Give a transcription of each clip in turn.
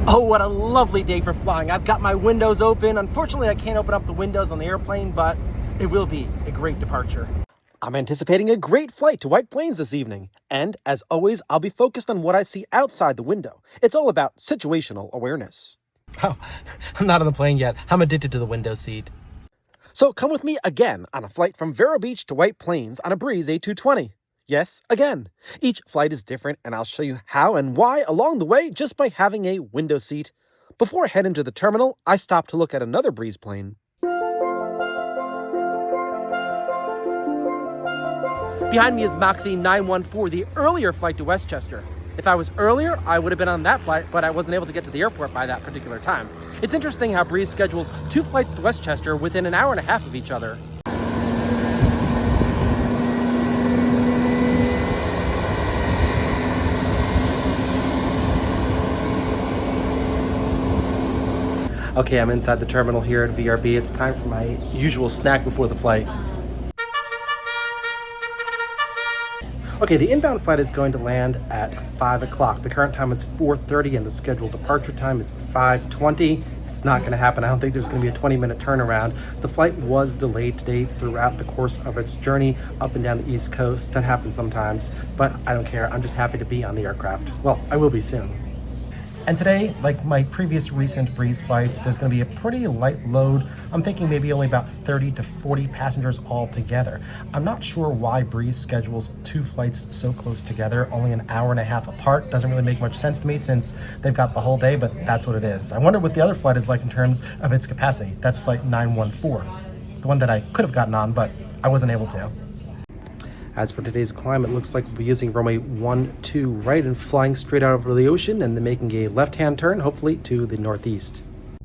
Oh, what a lovely day for flying. I've got my windows open. Unfortunately, I can't open up the windows on the airplane, but it will be a great departure. I'm anticipating a great flight to White Plains this evening. And as always, I'll be focused on what I see outside the window. It's all about situational awareness. Oh, I'm not on the plane yet. I'm addicted to the window seat. So come with me again on a flight from Vero Beach to White Plains on a Breeze A220. Yes, again. Each flight is different, and I'll show you how and why along the way just by having a window seat. Before I head into the terminal, I stop to look at another Breeze plane. Behind me is Moxie 914, the earlier flight to Westchester. If I was earlier, I would have been on that flight, but I wasn't able to get to the airport by that particular time. It's interesting how Breeze schedules 2 flights to Westchester within an hour and a half of each other. Okay, I'm inside the terminal here at VRB. It's time for my usual snack before the flight. Okay, the inbound flight is going to land at 5 o'clock. The current time is 4:30 and the scheduled departure time is 5:20. It's not going to happen. I don't think there's going to be a 20-minute turnaround. The flight was delayed today throughout the course of its journey up and down the East Coast. That happens sometimes, but I don't care. I'm just happy to be on the aircraft. Well, I will be soon. And today, like my previous recent Breeze flights, there's going to be a pretty light load. I'm thinking maybe only about 30 to 40 passengers altogether. I'm not sure why Breeze schedules 2 flights so close together, only an hour and a half apart. Doesn't really make much sense to me since they've got the whole day, but that's what it is. I wonder what the other flight is like in terms of its capacity. That's flight 914, the one that I could have gotten on, but I wasn't able to. As for today's climb, it looks like we'll be using runway 12 right and flying straight out over the ocean and then making a left-hand turn, hopefully to the northeast.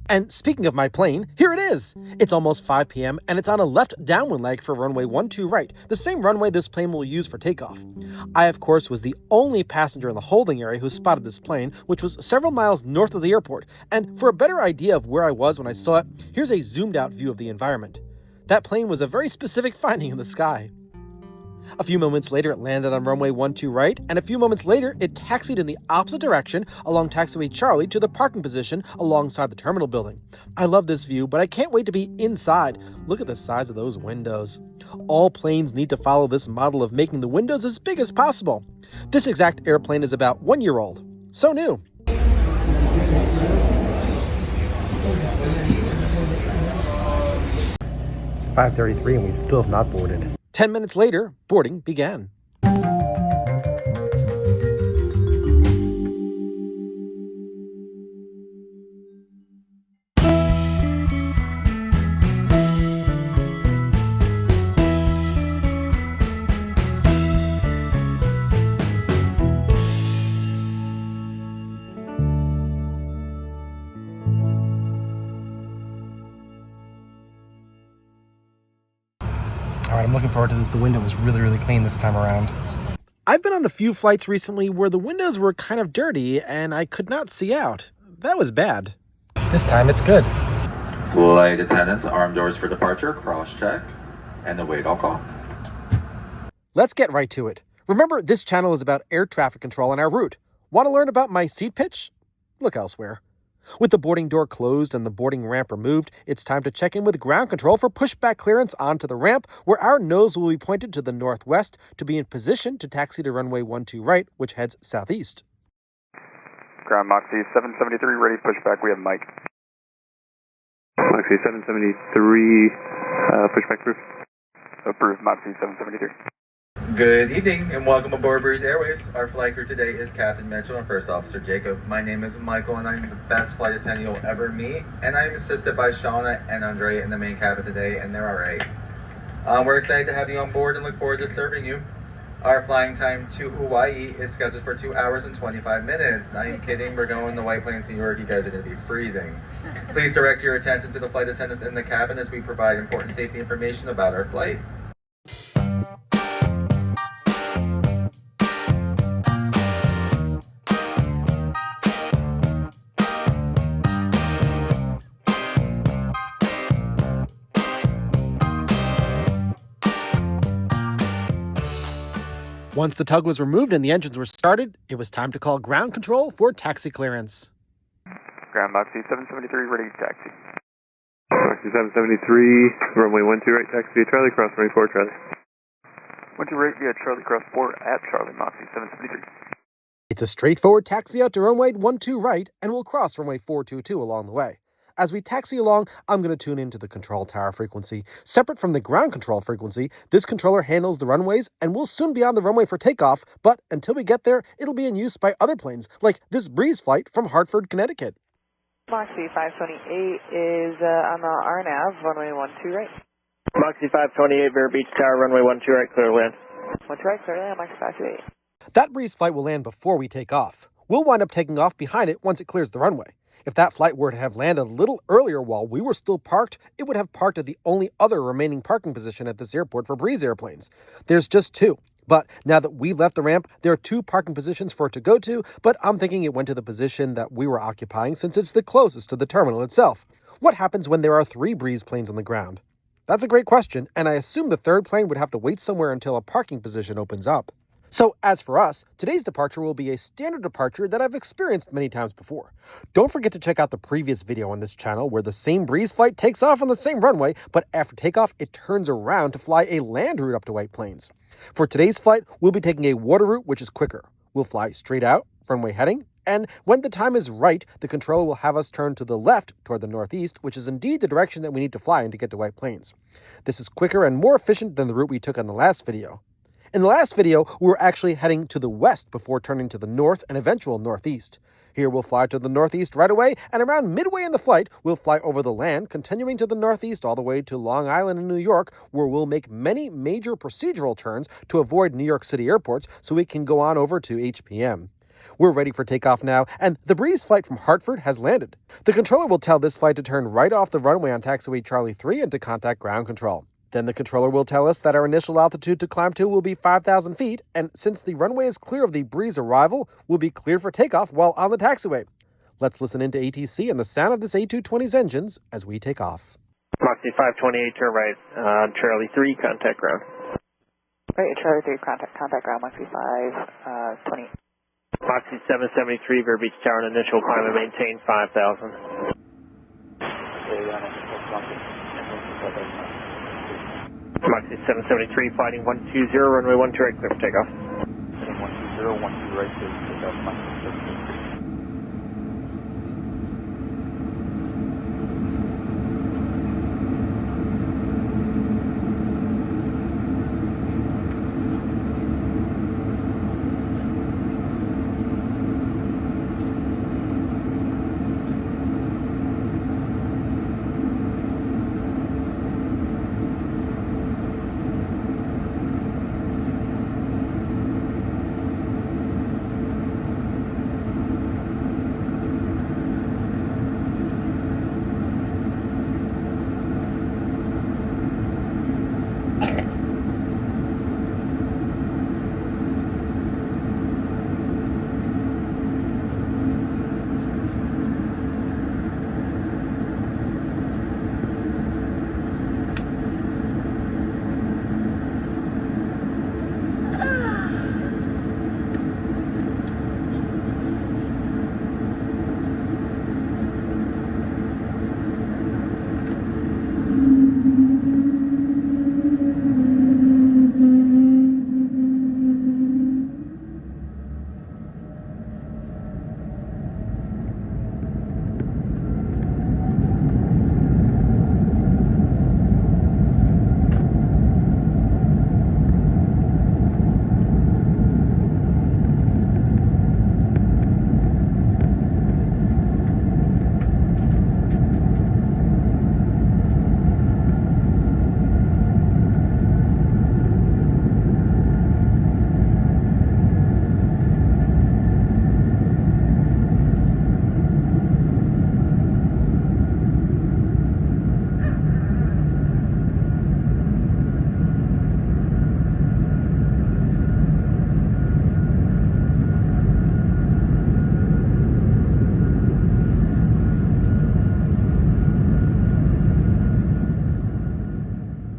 And speaking of my plane, here it is! It's almost 5 p.m. and it's on a left downwind leg for runway 12 right, the same runway this plane will use for takeoff. I, of course, was the only passenger in the holding area who spotted this plane, which was several miles north of the airport. And for a better idea of where I was when I saw it, here's a zoomed-out view of the environment. That plane was a very specific finding in the sky. A few moments later, it landed on runway 12 right, and a few moments later, it taxied in the opposite direction along taxiway Charlie to the parking position alongside the terminal building. I love this view, but I can't wait to be inside. Look at the size of those windows. All planes need to follow this model of making the windows as big as possible. This exact airplane is about 1 year old. So new. It's 5:33 and we still have not boarded. 10 minutes later, boarding began. All right, I'm looking forward to this. The window was really clean this time around. I've been on a few flights recently where the windows were kind of dirty and I could not see out. That was bad. This time it's good. Flight attendants, arm doors for departure, cross-check, and await all call. Let's get right to it. Remember, this channel is about air traffic control on our route. Want to learn about my seat pitch? Look elsewhere. With the boarding door closed and the boarding ramp removed, it's time to check in with ground control for pushback clearance onto the ramp, where our nose will be pointed to the northwest to be in position to taxi to runway 12 right, which heads southeast. Ground Moxie 773, ready pushback. We have Mike. Moxie 773, pushback approved. Approved, Moxie 773. Good evening and welcome aboard Breeze Airways. Our flight crew today is Captain Mitchell and First Officer Jacob. My name is Michael and I'm the best flight attendant you'll ever meet. And I'm assisted by Shauna and Andre in the main cabin today, and they're alright. We're excited to have you on board and look forward to serving you. Our flying time to Hawaii is scheduled for 2 hours and 25 minutes. I ain't kidding, we're going to White Plains, New York. You guys are going to be freezing. Please direct your attention to the flight attendants in the cabin as we provide important safety information about our flight. Once the tug was removed and the engines were started, it was time to call ground control for taxi clearance. Ground Moxie 773, ready to taxi. Moxie 773, runway 12 right, taxi via Charlie, cross runway 4 Charlie. 12 right via Charlie cross 4 at Charlie Moxie 773. It's a straightforward taxi out to runway 12 right, and we'll cross runway 422 along the way. As we taxi along, I'm going to tune into the control tower frequency. Separate from the ground control frequency, this controller handles the runways, and we'll soon be on the runway for takeoff, but until we get there, it'll be in use by other planes, like this Breeze flight from Hartford, Connecticut. Moxie 528 is on the RNAV, runway 12 right. Moxie 528, Vero Beach Tower, runway 12 right, clear to land. 12 right, clear to land, Moxie 528. That Breeze flight will land before we take off. We'll wind up taking off behind it once it clears the runway. If that flight were to have landed a little earlier while we were still parked, it would have parked at the only other remaining parking position at this airport for Breeze airplanes. There's just two. But now that we've left the ramp, there are two parking positions for it to go to, but I'm thinking it went to the position that we were occupying since it's the closest to the terminal itself. What happens when there are three Breeze planes on the ground? That's a great question, and I assume the third plane would have to wait somewhere until a parking position opens up. So, as for us, today's departure will be a standard departure that I've experienced many times before. Don't forget to check out the previous video on this channel where the same Breeze flight takes off on the same runway, but after takeoff, it turns around to fly a land route up to White Plains. For today's flight, we'll be taking a water route, which is quicker. We'll fly straight out, runway heading, and when the time is right, the controller will have us turn to the left toward the northeast, which is indeed the direction that we need to fly in to get to White Plains. This is quicker and more efficient than the route we took on the last video. In the last video, we were actually heading to the west before turning to the north and eventual northeast. Here we'll fly to the northeast right away, and around midway in the flight, we'll fly over the land, continuing to the northeast all the way to Long Island in New York, where we'll make many major procedural turns to avoid New York City airports so we can go on over to HPM. We're ready for takeoff now, and the Breeze flight from Hartford has landed. The controller will tell this flight to turn right off the runway on taxiway Charlie 3 and to contact ground control. Then the controller will tell us that our initial altitude to climb to will be 5,000 feet, and since the runway is clear of the Breeze arrival, we'll be cleared for takeoff while on the taxiway. Let's listen into ATC and the sound of this A220's engines as we take off. Moxie 528, turn right, Charlie 3, contact ground. Right, Charlie 3, contact ground, Moxie 528. Moxie 773, Vero Beach Tower, initial climb and maintain 5,000. Moxie 773, fighting 120, runway 12 right, clear for takeoff. 120, 12 right, clear for takeoff, Moxie 773.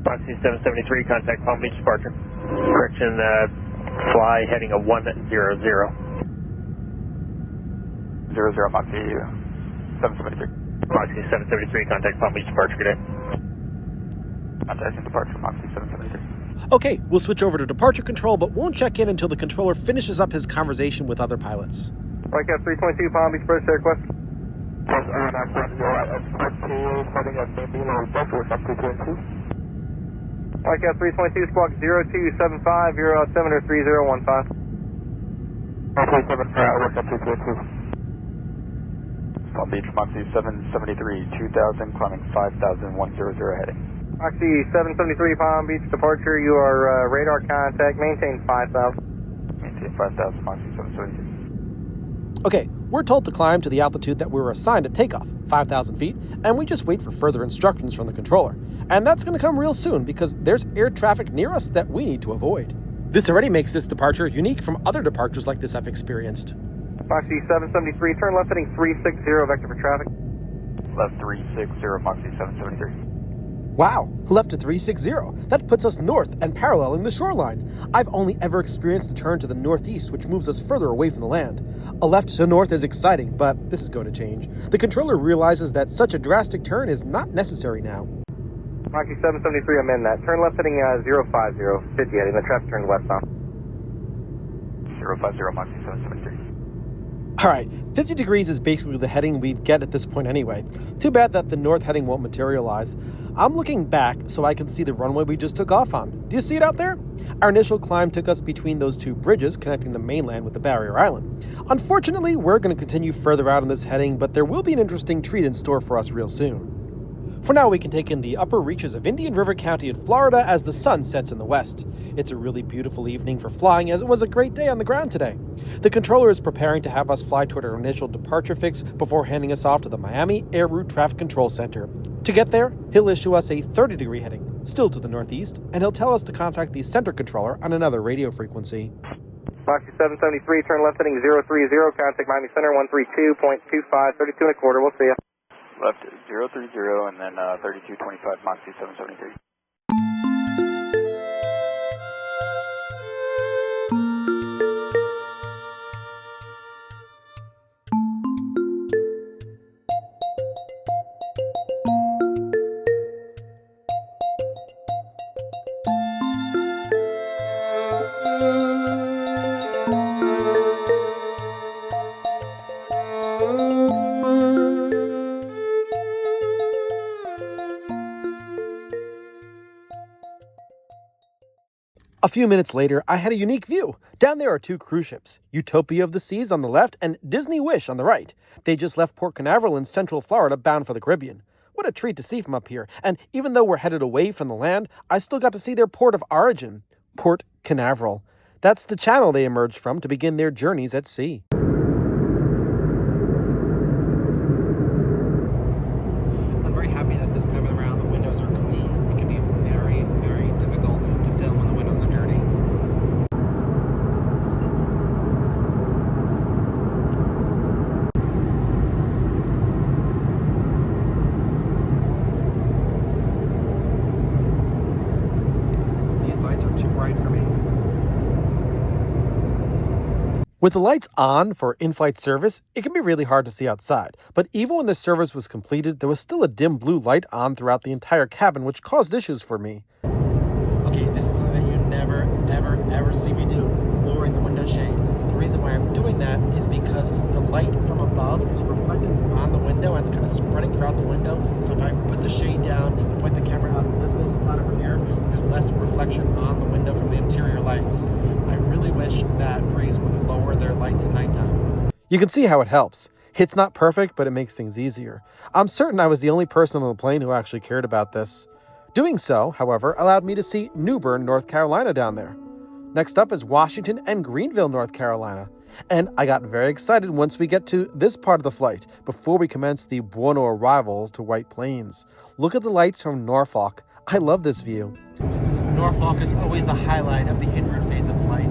Moxie 773, contact Palm Beach departure. Correction, fly heading a 100. 00, Moxie 773. Moxie 773, contact Palm Beach departure, good day. Contacting departure, Moxie 773. Okay, we'll switch over to departure control, but won't check in until the controller finishes up his conversation with other pilots. Flight 322, Palm Beach, British Air request. Flight 322, squawk 0275, Vero altimeter 3015. Palm Beach, Moxie 773, 2000, climbing 5000, 100 heading. Moxie 773, Palm Beach, departure, you are radar contact, maintain 5000. Maintain 5000, Moxie 773. Okay, we're told to climb to the altitude that we were assigned at takeoff, 5,000 feet, and we just wait for further instructions from the controller. And that's going to come real soon because there's air traffic near us that we need to avoid. This already makes this departure unique from other departures like this I've experienced. Moxie 773, turn left heading 360, vector for traffic. Left 360, Moxie 773. Wow, left to 360. That puts us north and paralleling the shoreline. I've only ever experienced a turn to the northeast, which moves us further away from the land. A left to north is exciting, but this is going to change. The controller realizes that such a drastic turn is not necessary now. Moxie 773, I'm in that. Turn left heading 050, 50 heading, the traffic turn westbound. 050, Moxie 773. Alright, 50 degrees is basically the heading we'd get at this point anyway. Too bad that the north heading won't materialize. I'm looking back so I can see the runway we just took off on. Do you see it out there? Our initial climb took us between those two bridges connecting the mainland with the barrier island. Unfortunately, we're going to continue further out on this heading, but there will be an interesting treat in store for us real soon. For now, we can take in the upper reaches of Indian River County in Florida as the sun sets in the west. It's a really beautiful evening for flying, as it was a great day on the ground today. The controller is preparing to have us fly toward our initial departure fix before handing us off to the Miami Air Route Traffic Control Center. To get there, he'll issue us a 30-degree heading, still to the northeast, and he'll tell us to contact the center controller on another radio frequency. Moxie 773, turn left heading 030, contact Miami Center 132.25, 32.25, we'll see ya. Left 030 and then 3225, Moxie 773. A few minutes later, I had a unique view. Down there are two cruise ships, Utopia of the Seas on the left and Disney Wish on the right. They just left Port Canaveral in central Florida bound for the Caribbean. What a treat to see from up here, and even though we're headed away from the land, I still got to see their port of origin, Port Canaveral. That's the channel they emerged from to begin their journeys at sea. I'm very happy that this time around the windows are clean. It can be very, very difficult to film when the windows are dirty. These lights are too bright for me. With the lights on for in-flight service, it can be really hard to see outside. But even when the service was completed, there was still a dim blue light on throughout the entire cabin, which caused issues for me. Okay, this is something that you never, ever see me do, lowering the window shade. The reason why I'm doing that is because the light from above is reflecting on the window and it's kind of spreading throughout the window. So if I put the shade down and point the camera out this little spot over here, there's less reflection on the window from the interior lights. I really wish that Breeze would lower their lights at nighttime. You can see how it helps. It's not perfect, but it makes things easier. I'm certain I was the only person on the plane who actually cared about this. Doing so, however, allowed me to see New Bern, North Carolina down there. Next up is Washington and Greenville, North Carolina. And I got very excited once we get to this part of the flight, before we commence the Buono arrivals to White Plains. Look at the lights from Norfolk. I love this view. Norfolk is always the highlight of the en route phase of flight.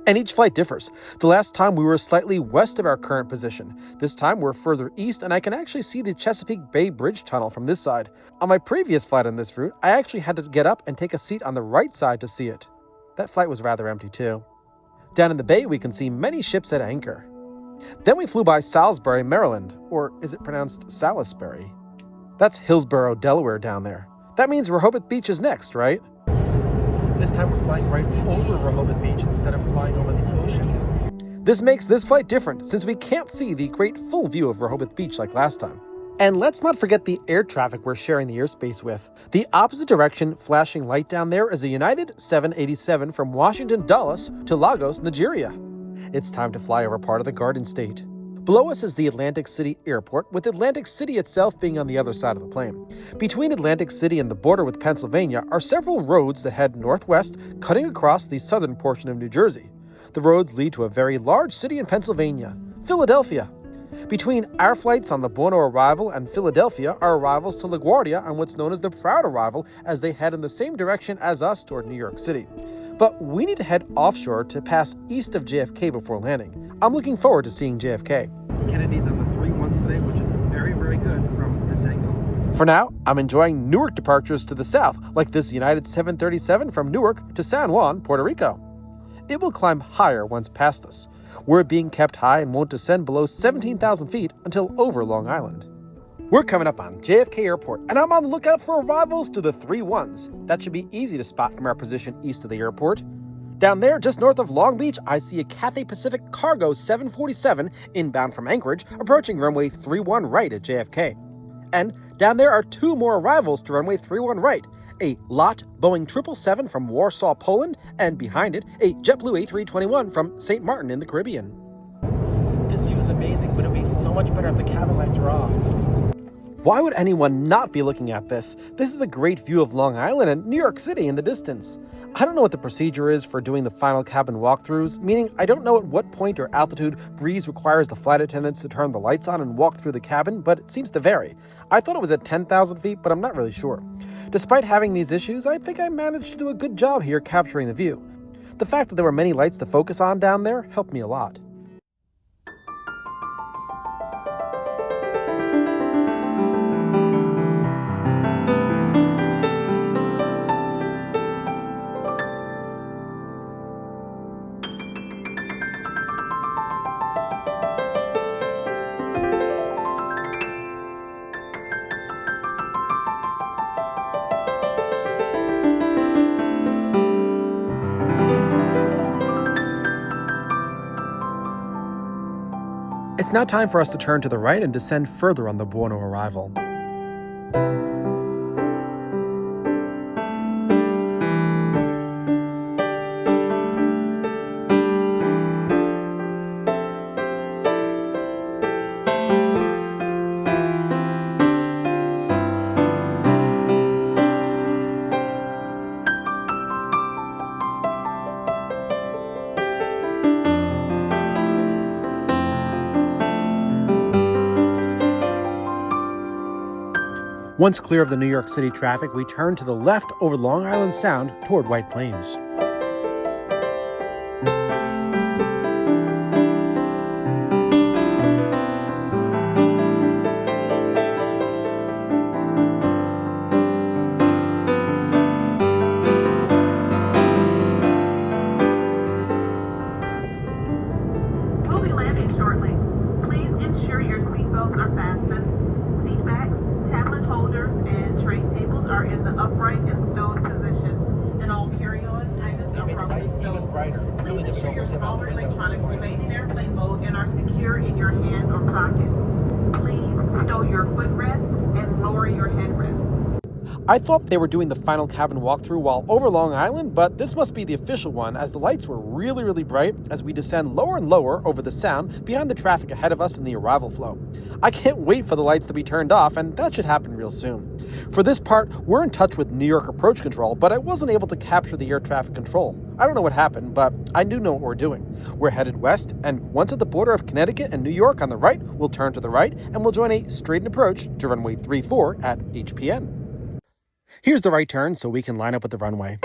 And each flight differs. The last time we were slightly west of our current position. This time we're further east and I can actually see the Chesapeake Bay Bridge tunnel from this side. On my previous flight on this route, I actually had to get up and take a seat on the right side to see it. That flight was rather empty too. Down in the bay we can see many ships at anchor. Then we flew by Salisbury, Maryland, or is it pronounced Salisbury? That's Hillsborough, Delaware down there. That means Rehoboth Beach is next, right? This time we're flying right over Rehoboth Beach instead of flying over the ocean. This makes this flight different since we can't see the great full view of Rehoboth Beach like last time. And let's not forget the air traffic we're sharing the airspace with. The opposite direction flashing light down there is a United 787 from Washington Dulles to Lagos, Nigeria. It's time to fly over part of the Garden State. Below us is the Atlantic City Airport, with Atlantic City itself being on the other side of the plane. Between Atlantic City and the border with Pennsylvania are several roads that head northwest, cutting across the southern portion of New Jersey. The roads lead to a very large city in Pennsylvania, Philadelphia. Between our flights on the Buono arrival and Philadelphia are arrivals to LaGuardia on what's known as the Proud arrival, as they head in the same direction as us toward New York City. But we need to head offshore to pass east of JFK before landing. I'm looking forward to seeing JFK. Kennedy's on the 3-1s today, which is very, very good from this angle. For now, I'm enjoying Newark departures to the south, like this United 737 from Newark to San Juan, Puerto Rico. It will climb higher once past us. We're being kept high and won't descend below 17,000 feet until over Long Island. We're coming up on JFK Airport, and I'm on the lookout for arrivals to the 3-1s. That should be easy to spot from our position east of the airport. Down there, just north of Long Beach, I see a Cathay Pacific Cargo 747 inbound from Anchorage, approaching runway 31 right at JFK. And down there are 2 more arrivals to runway 31 right, a LOT Boeing 777 from Warsaw, Poland, and behind it, a JetBlue A321 from St. Martin in the Caribbean. This view is amazing, but it would be so much better if the cabin lights are off. Why would anyone not be looking at this? This is a great view of Long Island and New York City in the distance. I don't know what the procedure is for doing the final cabin walkthroughs, meaning I don't know at what point or altitude Breeze requires the flight attendants to turn the lights on and walk through the cabin, but it seems to vary. I thought it was at 10,000 feet, but I'm not really sure. Despite having these issues, I think I managed to do a good job here capturing the view. The fact that there were many lights to focus on down there helped me a lot. It's now time for us to turn to the right and descend further on the Buono arrival. Once clear of the New York City traffic, we turn to the left over Long Island Sound toward White Plains. We'll be landing shortly. Please ensure your seatbelts are fastened. Seat backs, tablet holders, and tray tables are in the upright and stowed position, and all carry-on items are properly stowed. Please ensure your smaller electronics remain in airplane mode and are secure in your hand or pocket. Please stow your footrest and lower your headrest. I thought they were doing the final cabin walkthrough while over Long Island, but this must be the official one, as the lights were really, really bright as we descend lower and lower over the Sound behind the traffic ahead of us in the arrival flow. I can't wait for the lights to be turned off, and that should happen real soon. For this part, we're in touch with New York approach control, but I wasn't able to capture the air traffic control. I don't know what happened, but I do know what we're doing. We're headed west, and once at the border of Connecticut and New York on the right, we'll turn to the right, and we'll join a straightened approach to runway 34 at HPN. Here's the right turn so we can line up with the runway.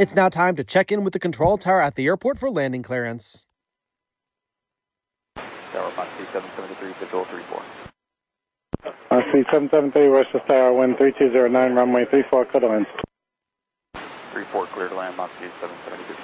It's now time to check in with the control tower at the airport for landing clearance. Tower Foxy 773, visual 34. Foxy 773, Rochester Tower, wind 3209, runway 34, clear to land. 34, clear to land, Foxy 773.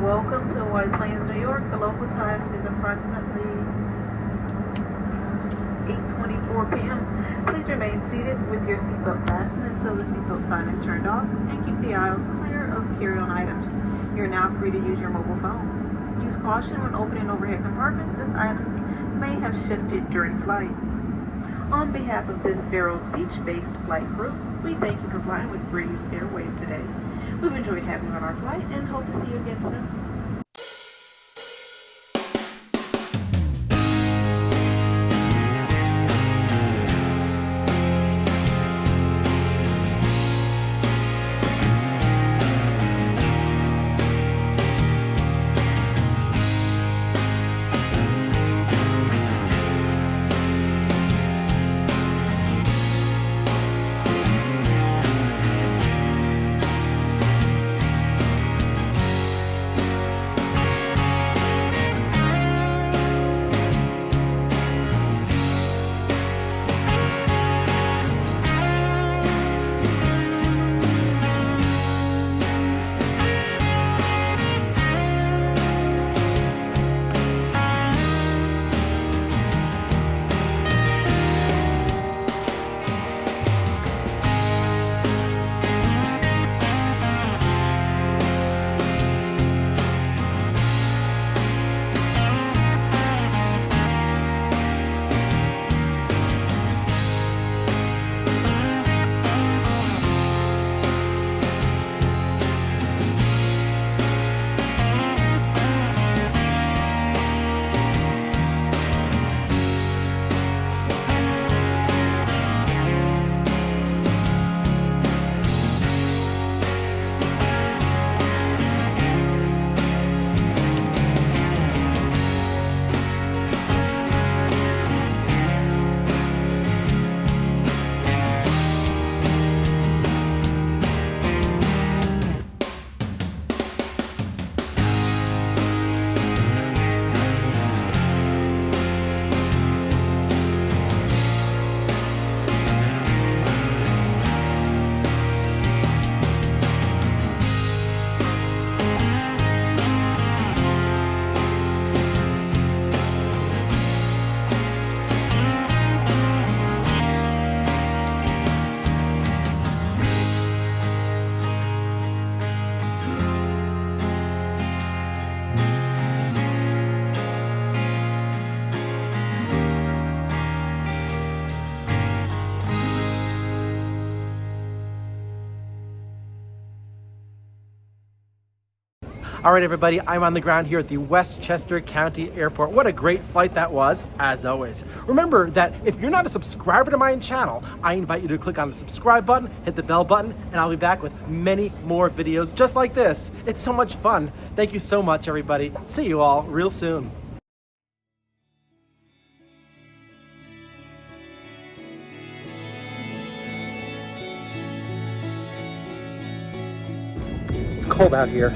Welcome to White Plains, New York. The local time is approximately 8:24 p.m. Please remain seated with your seatbelts fastened until the seatbelt sign is turned off, and keep the aisles clear of carry-on items. You're now free to use your mobile phone. Use caution when opening overhead compartments, as items may have shifted during flight. On behalf of this Vero Beach-based flight crew, we thank you for flying with Breeze Airways today. We've enjoyed having you on our flight and hope to see you again soon. All right, everybody, I'm on the ground here at the Westchester County Airport. What a great flight that was, as always. Remember that if you're not a subscriber to my channel, I invite you to click on the subscribe button, hit the bell button, and I'll be back with many more videos just like this. It's so much fun. Thank you so much, everybody. See you all real soon. It's cold out here.